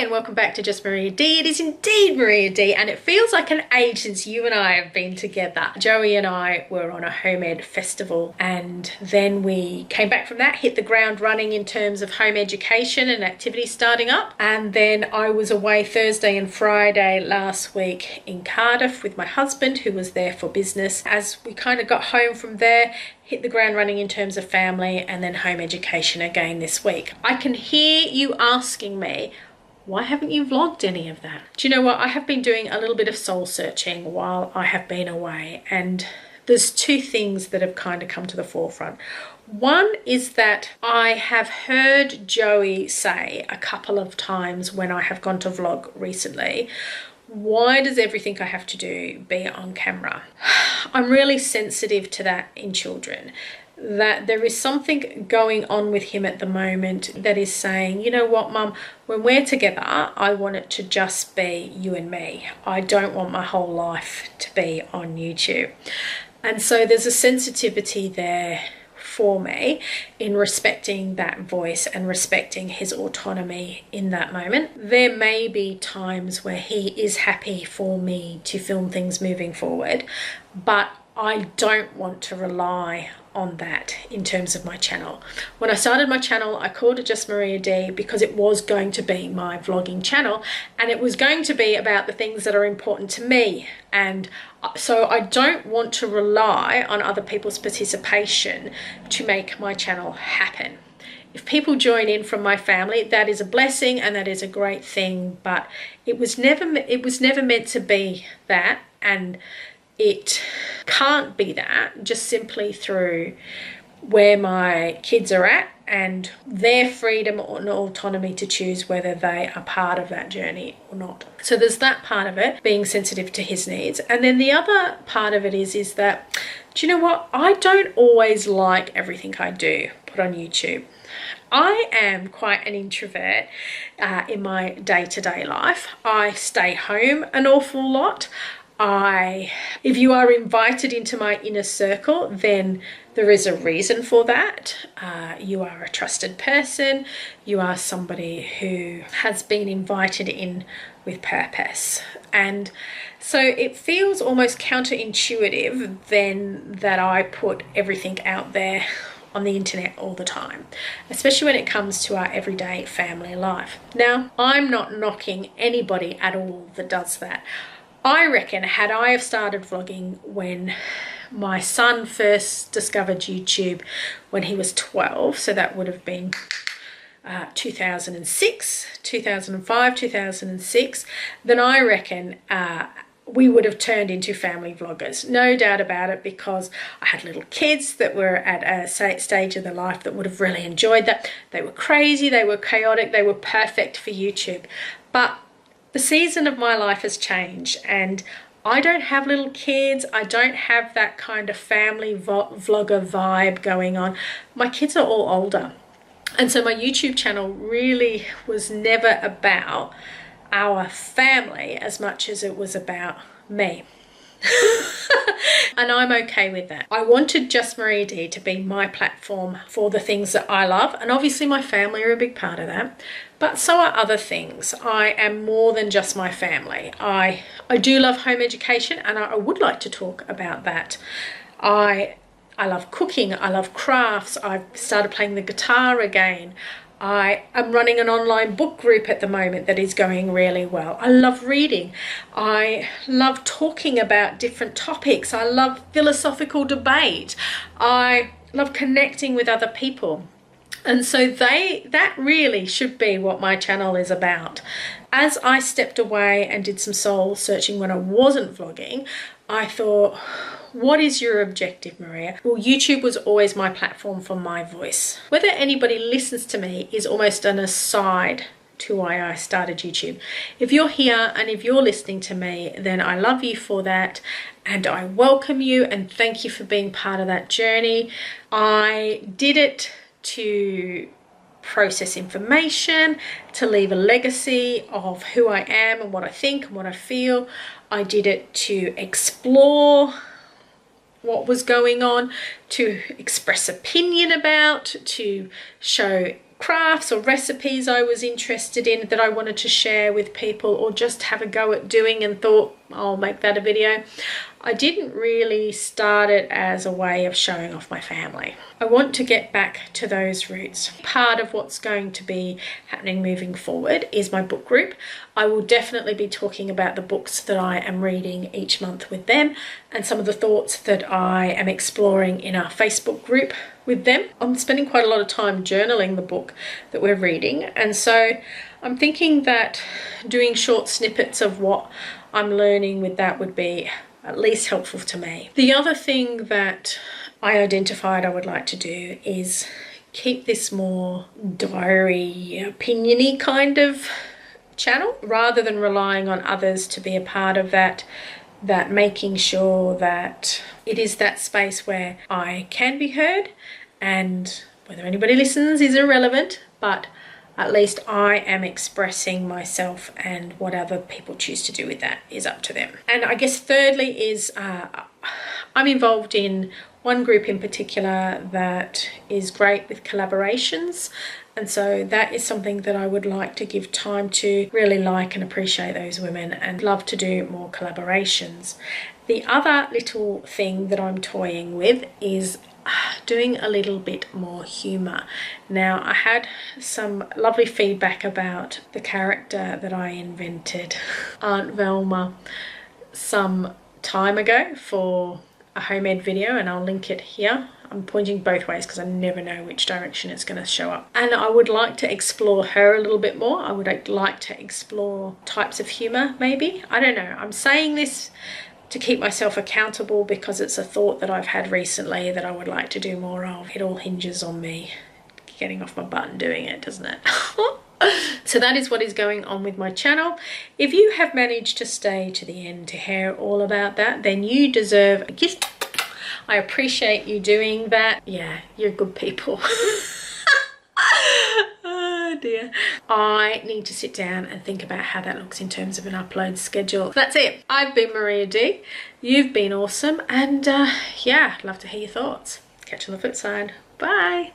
and welcome back to Just Maria D. It is indeed Maria D, and it feels like an age since you and I have been together. Joey and I were on a home ed festival, and then we came back from that, hit the ground running in terms of home education and activities starting up. And then I was away Thursday and Friday last week in Cardiff with my husband, who was there for business. As we kind of got home from there, hit the ground running in terms of family, and then home education again this week. I can hear you asking me, why haven't you vlogged any of that? Do you know what? I have been doing a little bit of soul searching while I have been away, and there's two things that have kind of come to the forefront. One is that I have heard Joey say a couple of times when I have gone to vlog recently, why does everything I have to do be on camera? I'm really sensitive to that in children, that there is something going on with him at the moment that is saying, you know what, Mum, when we're together, I want it to just be you and me. I don't want my whole life to be on YouTube. And so there's a sensitivity there for me in respecting that voice and respecting his autonomy in that moment. There may be times where he is happy for me to film things moving forward, but I don't want to rely on that in terms of my channel. When I started my channel, I called it Just Maria D because it was going to be my vlogging channel, and it was going to be about the things that are important to me. And so I don't want to rely on other people's participation to make my channel happen. If people join in from my family, that is a blessing and that is a great thing, but it was never meant to be that, and it can't be that just simply through where my kids are at and their freedom and autonomy to choose whether they are part of that journey or not. So there's that part of it, being sensitive to his needs. And then the other part of it is that, do you know what? I don't always like everything I do put on YouTube. I am quite an introvert in my day-to-day life. I stay home an awful lot. If you are invited into my inner circle, then there is a reason for that. You are a trusted person. You are somebody who has been invited in with purpose. And so it feels almost counterintuitive then that I put everything out there on the internet all the time, especially when it comes to our everyday family life. Now, I'm not knocking anybody at all that does that. I reckon had I have started vlogging when my son first discovered YouTube when he was 12, so that would have been 2006, 2005, 2006, then I reckon we would have turned into family vloggers. No doubt about it, because I had little kids that were at a stage of their life that would have really enjoyed that. They were crazy, they were chaotic, they were perfect for YouTube. But the season of my life has changed, and I don't have little kids. I don't have that kind of family vlogger vibe going on. My kids are all older. And so my YouTube channel really was never about our family as much as it was about me. And I'm okay with that. I wanted Just Maria D to be my platform for the things that I love, and obviously my family are a big part of that, but so are other things. I am more than just my family. I do love home education, and I would like to talk about that. I love cooking, I love crafts, I've started playing the guitar again. I am running an online book group at the moment that is going really well. I love reading. I love talking about different topics. I love philosophical debate. I love connecting with other people. And so that really should be what my channel is about. As I stepped away and did some soul searching when I wasn't vlogging, I thought, what is your objective, Maria? Well, YouTube was always my platform for my voice. Whether anybody listens to me is almost an aside to why I started YouTube. If you're here and if you're listening to me, then I love you for that, and I welcome you and thank you for being part of that journey. I did it to process information, to leave a legacy of who I am and what I think and what I feel. I did it to explore what was going on, to express opinion about, to show crafts or recipes I was interested in that I wanted to share with people, or just have a go at doing and thought I'll make that a video. I didn't really start it as a way of showing off my family. I want to get back to those roots. Part of what's going to be happening moving forward is my book group. I will definitely be talking about the books that I am reading each month with them, and some of the thoughts that I am exploring in our Facebook group with them. I'm spending quite a lot of time journaling the book that we're reading, and so I'm thinking that doing short snippets of what I'm learning with that would be at least helpful to me. The other thing that I identified I would like to do is keep this more diary, opinion-y kind of channel, rather than relying on others to be a part of that making sure that it is that space where I can be heard, and whether anybody listens is irrelevant, but at least I am expressing myself, and what other people choose to do with that is up to them. And I guess thirdly is I'm involved in one group in particular that is great with collaborations, and so that is something that I would like to give time to, really like and appreciate those women, and love to do more collaborations. The other little thing that I'm toying with is doing a little bit more humour. Now, I had some lovely feedback about the character that I invented, Aunt Velma, some time ago for a home ed video, and I'll link it here. I'm pointing both ways because I never know which direction it's going to show up. And I would like to explore her a little bit more. I would like to explore types of humour, maybe. I don't know. I'm saying this to keep myself accountable because it's a thought that I've had recently that I would like to do more of. It all hinges on me getting off my butt and doing it, doesn't it? So that is what is going on with my channel. If you have managed to stay to the end to hear all about that, then you deserve a gift. I appreciate you doing that. Yeah, you're good people. Oh dear. I need to sit down and think about how that looks in terms of an upload schedule. That's it. I've been Maria D. You've been awesome, and yeah, love to hear your thoughts. Catch you on the flip side. Bye.